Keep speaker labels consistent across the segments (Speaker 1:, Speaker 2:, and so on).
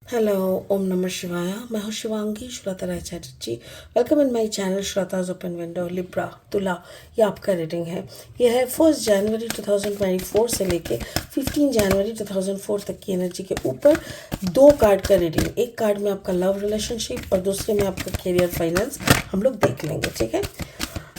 Speaker 1: Hello, ओम नमः शिवाय। मैं हूँ Shivangi Shrota Rai Chatterjee. Welcome in my channel Shrota's open window. Libra तुला, ये आपका रीडिंग है। ये है 1 जनवरी 2024 से लेके 15 जनवरी 2004 तक की एनर्जी के ऊपर 2 कार्ड का रीडिंग। एक कार्ड में आपका लव रिलेशनशिप और दूसरे में आपका करियर फाइनेंस हम लोग देख लेंगे, ठीक है।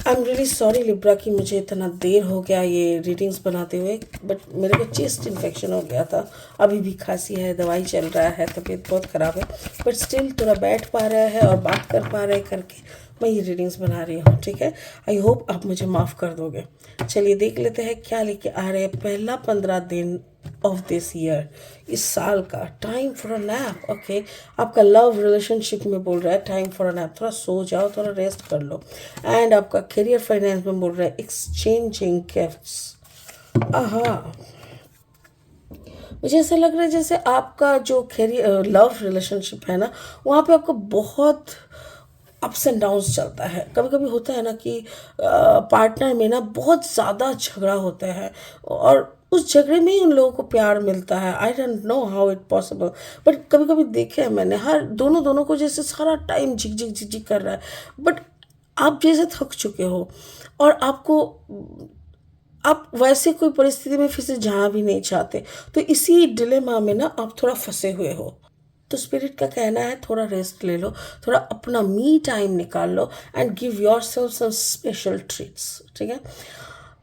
Speaker 1: I am really sorry Libra कि मुझे इतना देर हो गया ये रीडिंग्स बनाते हुए, बट मेरे को चेस्ट इन्फेक्शन हो गया था। अभी भी खांसी है, दवाई चल रहा है, तबीयत बहुत ख़राब है, बट स्टिल थोड़ा बैठ पा रहा है और बात कर पा रहा है करके मैं ये रीडिंग्स बना रही हूँ, ठीक है। आई होप आप मुझे माफ़ कर दोगे। चलिए देख लेते हैं क्या लेके आ रहे हैं पहला 15 दिन ऑफ दिस ईयर, इस साल का। Time for a nap, okay. आपका लव रिलेशनशिप में बोल रहा है टाइम फॉर अ नैप, थोड़ा सो जाओ, थोड़ा रेस्ट कर लो। एंड आपका करियर फाइनेंस में बोल रहा है एक्सचेंजिंग गिफ्ट्स। आहा, मुझे ऐसा लग रहा है जैसे आपका जो करियर लव रिलेशनशिप है ना, वहाँ पे आपको बहुत अप्स एंड डाउन्स चलता है। कभी कभी होता है ना कि पार्टनर में ना बहुत ज़्यादा झगड़ा होता है और उस झगड़े में ही उन लोगों को प्यार मिलता है। I don't know how it possible, but कभी कभी देखे है मैंने, हर दोनों दोनों को जैसे सारा टाइम झिक झिक झिक झिक कर रहा है, बट आप जैसे थक चुके हो और आपको आप वैसे कोई परिस्थिति में फिर से जाना भी नहीं चाहते। तो इसी डिलेमा में ना आप थोड़ा फंसे हुए हो। तो स्पिरिट का कहना है थोड़ा रेस्ट ले लो, थोड़ा अपना मी टाइम निकाल लो and give yourself some special treats, ठीक है।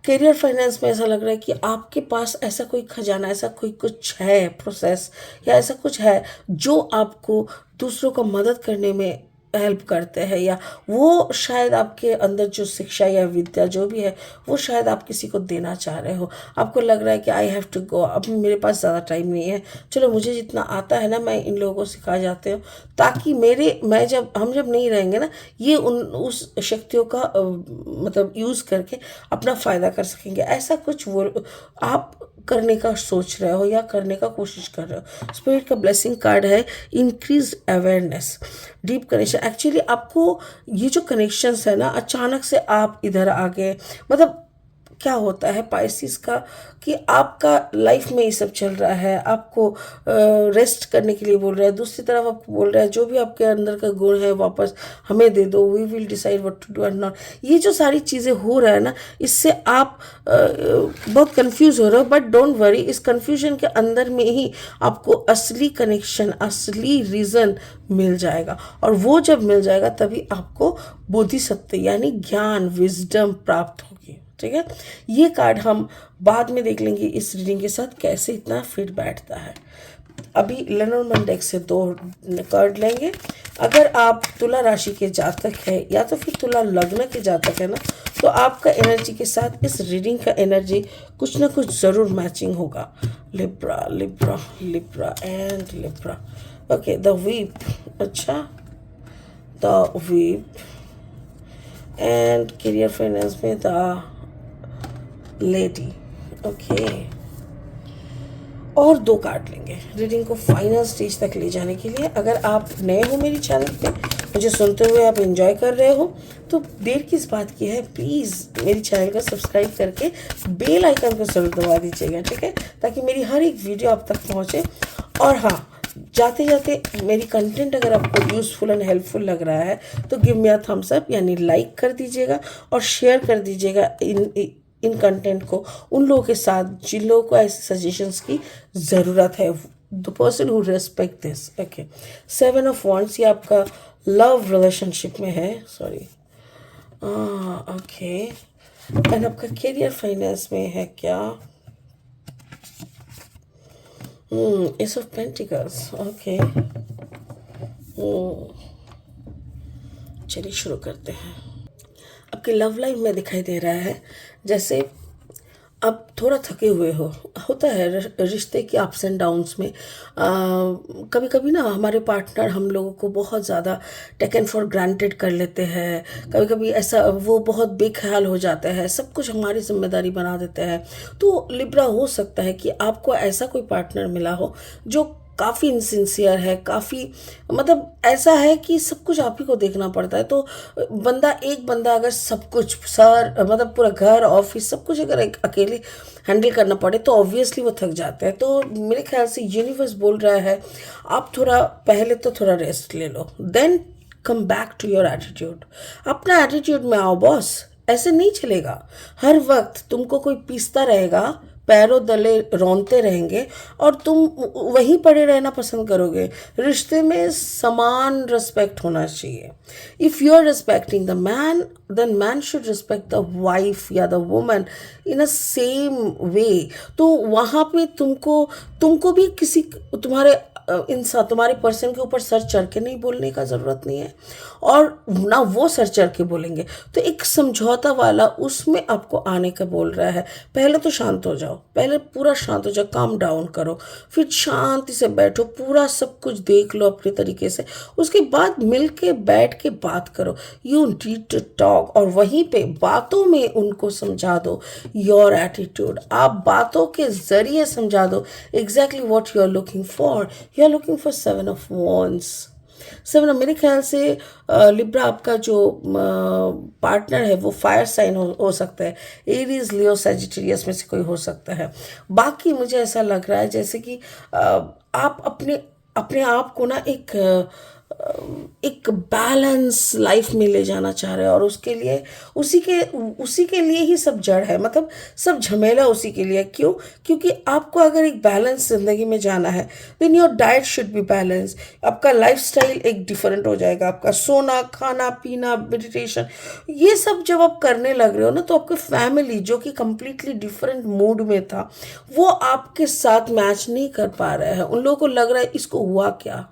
Speaker 1: करियर फाइनेंस में ऐसा लग रहा है कि आपके पास ऐसा कोई खजाना, ऐसा कोई कुछ है प्रोसेस, या ऐसा कुछ है जो आपको दूसरों को मदद करने में हेल्प करते हैं, या वो शायद आपके अंदर जो शिक्षा या विद्या जो भी है वो शायद आप किसी को देना चाह रहे हो। आपको लग रहा है कि आई हैव टू गो, अब मेरे पास ज़्यादा टाइम नहीं है, चलो मुझे जितना आता है ना मैं इन लोगों को सिखा जाते हो, ताकि मैं जब हम जब नहीं रहेंगे ना, ये उन उस शक्तियों का मतलब यूज़ करके अपना फ़ायदा कर सकेंगे। ऐसा कुछ वो आप करने का सोच रहे हो या करने का कोशिश कर रहे हो। स्पिरिट का ब्लेसिंग कार्ड है increase awareness, deep connection. Actually आपको ये जो कनेक्शंस है ना, अचानक से आप इधर आ गए, मतलब क्या होता है पाइसिस का कि आपका लाइफ में ये सब चल रहा है, आपको रेस्ट करने के लिए बोल रहा है, दूसरी तरफ आपको बोल रहा है जो भी आपके अंदर का गुण है वापस हमें दे दो, we will decide what to do and not. ये जो सारी चीज़ें हो रहा है ना, इससे आप बहुत कंफ्यूज हो रहे हो, बट डोंट वरी, इस कंफ्यूजन के अंदर में ही आपको असली कनेक्शन, असली रीज़न मिल जाएगा। और वो जब मिल जाएगा तभी आपको बोधिसत्व यानी ज्ञान, विजडम प्राप्त होगी, ठीक है। ये कार्ड हम बाद में देख लेंगे इस रीडिंग के साथ कैसे इतना फिट बैठता है। अभी लेनोर्मन डेक से 2 कार्ड लेंगे। अगर आप तुला राशि के जातक है या तो फिर तुला लग्न के जातक है ना, तो आपका एनर्जी के साथ इस रीडिंग का एनर्जी कुछ ना कुछ ज़रूर मैचिंग होगा। Libra Libra Libra and Libra, okay. The weep, अच्छा, the weep and career finance में द लेडी, ओके। और 2 कार्ड लेंगे रीडिंग को फाइनल स्टेज तक ले जाने के लिए। अगर आप नए हो मेरी चैनल पे, मुझे सुनते हुए आप एंजॉय कर रहे हो, तो देर किस बात की है, प्लीज़ मेरी चैनल को सब्सक्राइब करके बेल आइकन को जरूर दबा दीजिएगा, ठीक है, ताकि मेरी हर एक वीडियो आप तक पहुँचे। और हाँ, जाते जाते मेरी कंटेंट अगर आपको यूज़फुल एंड हेल्पफुल लग रहा है तो give me a thumbs up, यानी लाइक कर दीजिएगा और शेयर कर दीजिएगा इन कंटेंट को उन लोगों के साथ जिन लोगों को ऐसे सजेशंस की ज़रूरत है, the person who respect this, okay. 7 of wands, ये आपका लव रिलेशनशिप में है, सॉरी, ओके। एंड आपका करियर फाइनेंस में है क्या, एस ऑफ पेंटिकल्स, ओके। चलिए शुरू करते हैं। आपके लव लाइफ में दिखाई दे रहा है जैसे आप थोड़ा थके हुए हो। होता है रिश्ते के अप्स एंड डाउन्स में, कभी कभी ना हमारे पार्टनर हम लोगों को बहुत ज़्यादा टेकन फॉर ग्रांटेड कर लेते हैं। कभी कभी ऐसा वो बहुत बेख्याल हो जाता है, सब कुछ हमारी जिम्मेदारी बना देते हैं। तो लिब्रा, हो सकता है कि आपको ऐसा कोई पार्टनर मिला हो जो काफ़ी इनसिंसियर है, काफ़ी मतलब ऐसा है कि सब कुछ आप ही को देखना पड़ता है। तो एक बंदा अगर सब कुछ मतलब पूरा घर, ऑफ़िस सब कुछ अगर एक अकेले हैंडल करना पड़े तो ऑब्वियसली वो थक जाते हैं। तो मेरे ख़्याल से यूनिवर्स बोल रहा है, आप थोड़ा पहले तो थोड़ा रेस्ट ले लो, then come back to your attitude. अपना एटीट्यूड में आओ बॉस, ऐसे नहीं चलेगा। हर वक्त तुमको कोई पीसता रहेगा, पैरों तले रौंदते रहेंगे और तुम वहीं पड़े रहना पसंद करोगे। रिश्ते में समान रिस्पेक्ट होना चाहिए। If you are respecting the man, then man should respect the wife या the woman in a same way. तो वहाँ पे तुमको तुमको भी किसी तुम्हारे इंसान तुम्हारे पर्सन के ऊपर सर चढ़ के नहीं बोलने का ज़रूरत नहीं है, और ना वो सर चढ़ के बोलेंगे। तो एक समझौता वाला उसमें आपको आने का बोल रहा है। पहले तो शांत हो जाओ, पहले पूरा शांत हो जाओ, काम डाउन करो, फिर शांति से बैठो, पूरा सब कुछ देख लो अपने तरीके से। उसके बाद मिल के बैठ के बात करो। यू नीड टू टॉक, और वहीं पे बातों में उनको समझा दो योर एटीट्यूड। आप बातों के ज़रिए समझा दो exactly what you are looking for. You are looking for 7 of Wands। मेरे ख्याल से लिब्रा आपका जो पार्टनर है वो फायर साइन हो सकता है, एरीज, लियो, सैजिटेरियस में से कोई हो सकता है। बाकी मुझे ऐसा लग रहा है जैसे कि आप अपने अपने आप को ना एक बैलेंस लाइफ में ले जाना चाह रहे हो, और उसके लिए उसी के लिए ही सब जड़ है, मतलब सब झमेला उसी के लिए। क्यों? क्योंकि आपको अगर एक बैलेंस ज़िंदगी में जाना है, then your diet should be balance. आपका लाइफस्टाइल एक डिफरेंट हो जाएगा। आपका सोना, खाना पीना, मेडिटेशन, ये सब जब आप करने लग रहे हो ना, तो आपकी फैमिली जो कि कंप्लीटली डिफरेंट मूड में था, वो आपके साथ मैच नहीं कर पा रहे हैं। उन लोगों को लग रहा है इसको हुआ क्या,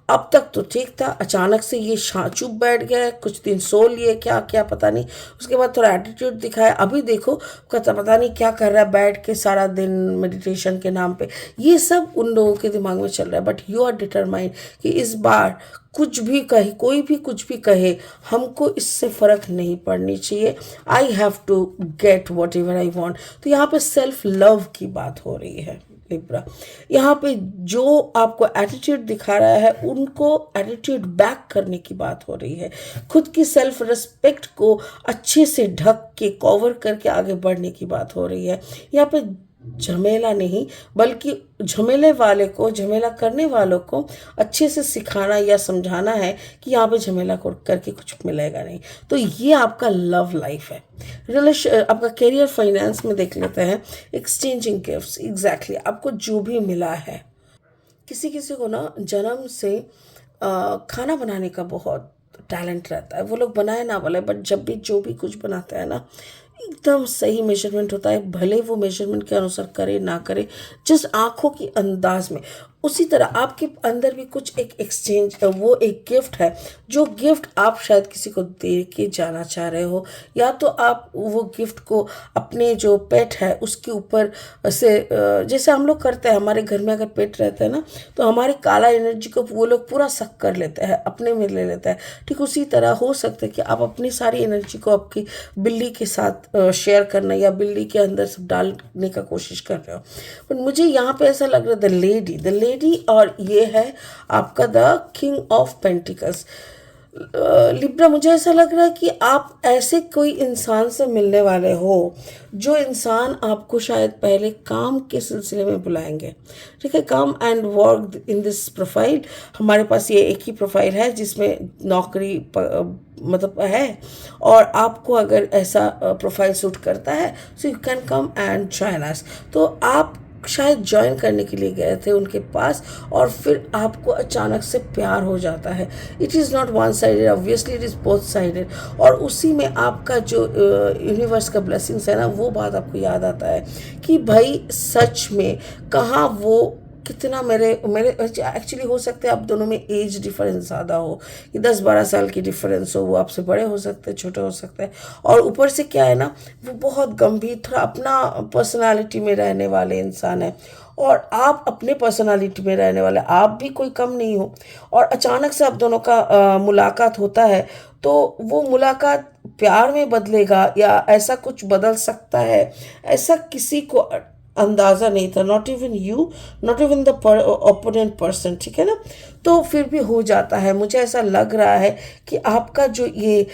Speaker 1: अब तक तो ठीक था, अचानक से ये चुप बैठ गया, कुछ दिन सो लिए, क्या क्या पता नहीं। उसके बाद थोड़ा एटीट्यूड दिखाया, अभी देखो कहता पता नहीं क्या कर रहा है बैठ के सारा दिन मेडिटेशन के नाम पे। ये सब उन लोगों के दिमाग में चल रहा है। बट यू आर डिटरमाइंड कि इस बार कुछ भी कहे, कोई भी कुछ भी कहे, हमको इससे फ़र्क नहीं पड़नी चाहिए। I have to get whatever I want. तो यहाँ पे सेल्फ लव की बात हो रही है लिब्रा। यहाँ पे जो आपको एटीट्यूड दिखा रहा है, उनको एटीट्यूड बैक करने की बात हो रही है। खुद की सेल्फ रिस्पेक्ट को अच्छे से ढक के कवर करके आगे बढ़ने की बात हो रही है। यहाँ पे झमेला नहीं, बल्कि झमेला करने वालों को अच्छे से सिखाना या समझाना है कि यहाँ पे झमेला करके कुछ मिलेगा नहीं। तो ये आपका लव लाइफ है। आपका करियर, फाइनेंस में देख लेते हैं। एक्सचेंजिंग गिफ्ट्स, एग्जैक्टली आपको जो भी मिला है। किसी किसी को ना जन्म से खाना बनाने का बहुत टैलेंट रहता है। वो लोग बनाए ना बोले, बट जब भी जो भी कुछ बनाते हैं ना, एकदम सही मेजरमेंट होता है। भले वो मेजरमेंट के अनुसार करे ना करे, जिस आंखों की अंदाज में, उसी तरह आपके अंदर भी कुछ एक एक्सचेंज, वो एक गिफ्ट है। जो गिफ्ट आप शायद किसी को दे के जाना चाह रहे हो, या तो आप वो गिफ्ट को अपने जो पेट है उसके ऊपर से, जैसे हम लोग करते हैं, हमारे घर में अगर पेट रहता है ना, तो हमारे काला एनर्जी को वो लोग पूरा सक कर लेते हैं, अपने में ले लेते हैं। ठीक उसी तरह हो सकता है कि आप अपनी सारी एनर्जी को आपकी बिल्ली के साथ शेयर करना, या बिल्ली के अंदर सब डालने का कोशिश कर रहे हो। पर मुझे यहाँ पे ऐसा लग रहा है द लेडी, और ये है आपका the king of pentacles. Libra, मुझे ऐसा लग रहा है कि आप ऐसे कोई इंसान से मिलने वाले हो, जो इंसान आपको शायद पहले काम के सिलसिले में बुलाएंगे। ठीक है, come and work in this profile. हमारे पास ये एक ही प्रोफाइल है जिसमें नौकरी मतलब है, और आपको अगर ऐसा प्रोफाइल सूट करता है, so you can come and join us. तो आप शायद ज्वाइन करने के लिए गए थे उनके पास, और फिर आपको अचानक से प्यार हो जाता है। It is not one sided, obviously it is both sided. और उसी में आपका जो यूनिवर्स का ब्लेसिंग्स है ना, वो बात आपको याद आता है कि भाई सच में कहाँ वो कितना मेरे मेरे एक्चुअली हो सकता है आप दोनों में एज डिफरेंस ज़्यादा हो, कि 10-12 साल की डिफरेंस हो। वो आपसे बड़े हो सकते हैं, छोटे हो सकते हैं। और ऊपर से क्या है ना, वो बहुत गंभीर, थोड़ा अपना पर्सनालिटी में रहने वाले इंसान है, और आप अपने पर्सनालिटी में रहने वाले, आप भी कोई कम नहीं हो। और अचानक से आप दोनों का मुलाकात होता है, तो वो मुलाकात प्यार में बदलेगा, या ऐसा कुछ बदल सकता है, ऐसा किसी को अंदाज़ा नहीं था, not even you, not even the opponent person, ठीक है ना। तो फिर भी हो जाता है। मुझे ऐसा लग रहा है कि आपका जो ये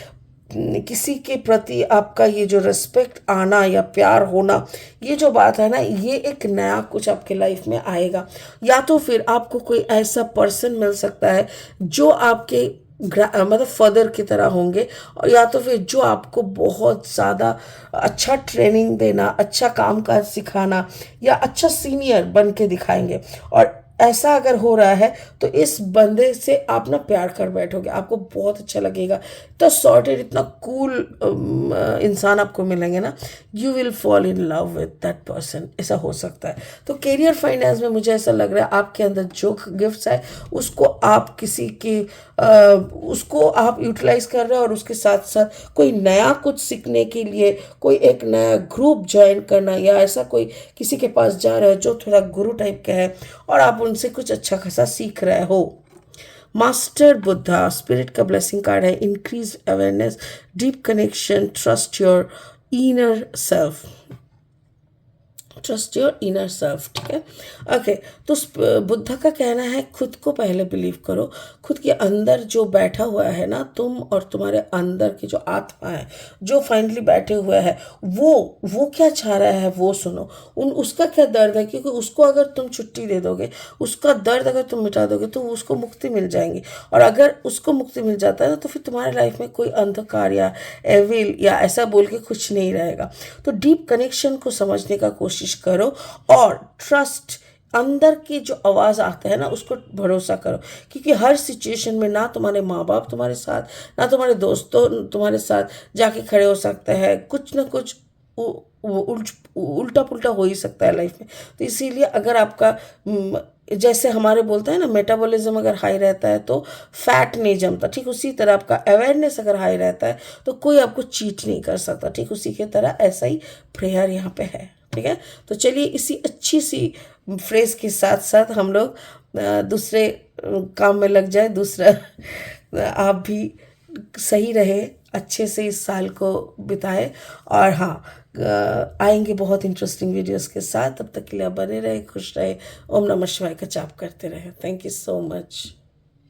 Speaker 1: किसी के प्रति आपका ये जो रिस्पेक्ट आना या प्यार होना, ये जो बात है ना, ये एक नया कुछ आपके लाइफ में आएगा। या तो फिर आपको कोई ऐसा पर्सन मिल सकता है जो आपके मतलब फादर की तरह होंगे, और या तो फिर जो आपको बहुत ज़्यादा अच्छा ट्रेनिंग देना, अच्छा काम काज सिखाना, या अच्छा सीनियर बन के दिखाएंगे। और ऐसा अगर हो रहा है तो इस बंदे से आप ना प्यार कर बैठोगे, आपको बहुत अच्छा लगेगा। इतना सॉर्टेड, इतना कूल इंसान आपको मिलेंगे ना, you will fall in love with that person. ऐसा हो सकता है। तो करियर फाइनेंस में मुझे ऐसा लग रहा है आपके अंदर जो गिफ्ट्स है उसको आप किसी के उसको आप यूटिलाइज कर रहे हो, और उसके साथ साथ कोई नया कुछ सीखने के लिए कोई एक नया ग्रुप ज्वाइन करना, या ऐसा कोई किसी के पास जा रहे हो जो थोड़ा गुरु टाइप का है और आप उनसे कुछ अच्छा खासा सीख रहे हो। मास्टर बुद्धा स्पिरिट का ब्लेसिंग कार्ड है। Increase awareness, deep connection, trust your inner self, trust your inner self, ठीक है। ओके, तो बुद्धा का कहना है खुद को पहले बिलीव करो। खुद के अंदर जो बैठा हुआ है ना, तुम और तुम्हारे अंदर की जो आत्मा है जो फाइनली बैठे हुए है, वो क्या चाह रहा है वो सुनो। उसका क्या दर्द है, क्योंकि उसको अगर तुम छुट्टी दे दोगे, उसका दर्द अगर तुम मिटा दोगे तो उसको मुक्ति मिल जाएंगी। और अगर उसको मुक्ति मिल जाता है ना, तो फिर तुम्हारे लाइफ में कोई अंधकार या एविल या ऐसा बोल के कुछ नहीं रहेगा। तो डीप कनेक्शन को समझने का कोशिश करो, और ट्रस्ट, अंदर की जो आवाज़ आता है ना उसको भरोसा करो। क्योंकि हर सिचुएशन में ना तुम्हारे माँ बाप तुम्हारे साथ, ना तुम्हारे दोस्तों तुम्हारे साथ जाके खड़े हो सकते हैं, कुछ ना कुछ उल्टा पुल्टा हो ही सकता है लाइफ में। तो इसीलिए अगर आपका जैसे हमारे बोलते हैं ना, मेटाबॉलिज्म अगर हाई रहता है तो फैट नहीं जमता, ठीक उसी तरह आपका अवेयरनेस अगर हाई रहता है तो कोई आपको चीट नहीं कर सकता, ठीक उसी की तरह ऐसा ही प्रेयर यहाँ पे है, ठीक है। तो चलिए इसी अच्छी सी फ्रेज के साथ साथ हम लोग दूसरे काम में लग जाए। दूसरा आप भी सही रहे, अच्छे से इस साल को बिताए। और हाँ, आएंगे बहुत इंटरेस्टिंग वीडियोस के साथ। तब तक के लिए आप बने रहे, खुश रहे, ओम नमः शिवाय का जाप करते रहे। Thank you so much.